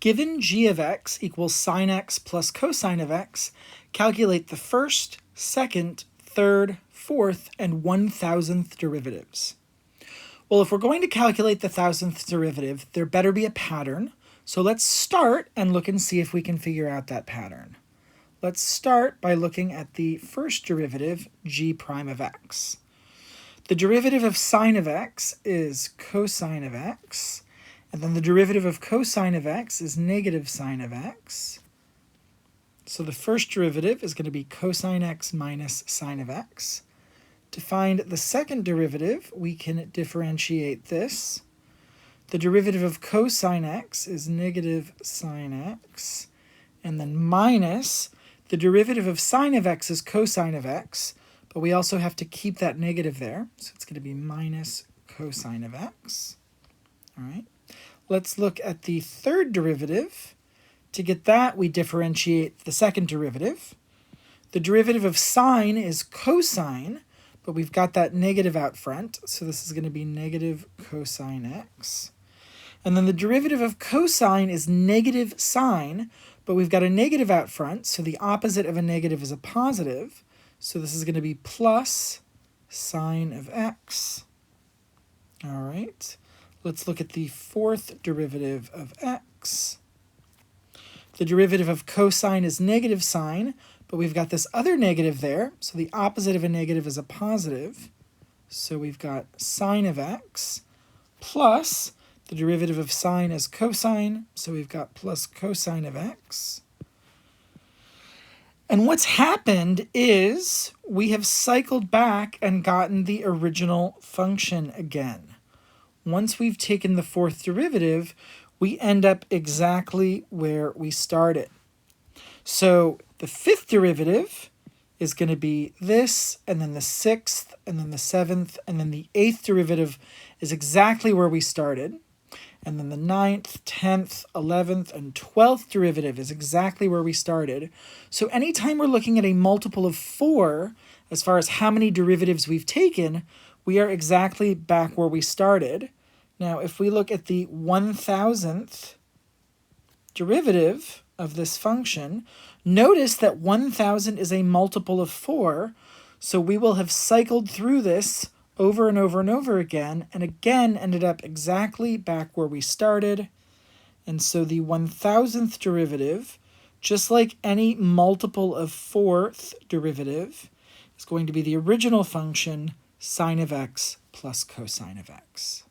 Given g of x equals sine x plus cosine of x, calculate the first, second, third, fourth, and 1,000th derivatives. Well, if we're going to calculate the 1,000th derivative, there better be a pattern. So let's start and look and see if we can figure out that pattern. Let's start by looking at the first derivative, g prime of x. The derivative of sine of x is cosine of x, and then the derivative of cosine of x is negative sine of x. So the first derivative is going to be cosine x minus sine of x. To find the second derivative, we can differentiate this. The derivative of cosine x is negative sine x, and then minus the derivative of sine of x is cosine of x, but we also have to keep that negative there, so it's going to be minus cosine of x. All right. Let's look at the third derivative. To get that, we differentiate the second derivative. The derivative of sine is cosine, but we've got that negative out front, so this is going to be negative cosine x. And then the derivative of cosine is negative sine, but we've got a negative out front, so the opposite of a negative is a positive. So this is going to be plus sine of x. All right. Let's look at the fourth derivative of x. The derivative of cosine is negative sine, but we've got this other negative there, so the opposite of a negative is a positive. So we've got sine of x plus the derivative of sine is cosine, so we've got plus cosine of x. And what's happened is we have cycled back and gotten the original function again. Once we've taken the fourth derivative, we end up exactly where we started. So the fifth derivative is going to be this, and then the sixth, and then the seventh, and then the eighth derivative is exactly where we started. And then the 9th, 10th, 11th, and 12th derivative is exactly where we started. So anytime we're looking at a multiple of 4, as far as how many derivatives we've taken, we are exactly back where we started. Now, if we look at the 1,000th derivative of this function, notice that 1,000 is a multiple of 4, so we will have cycled through this over and over and over again, and again ended up exactly back where we started. And so the 1,000th derivative, just like any multiple of 4th derivative, is going to be the original function sine of x plus cosine of x.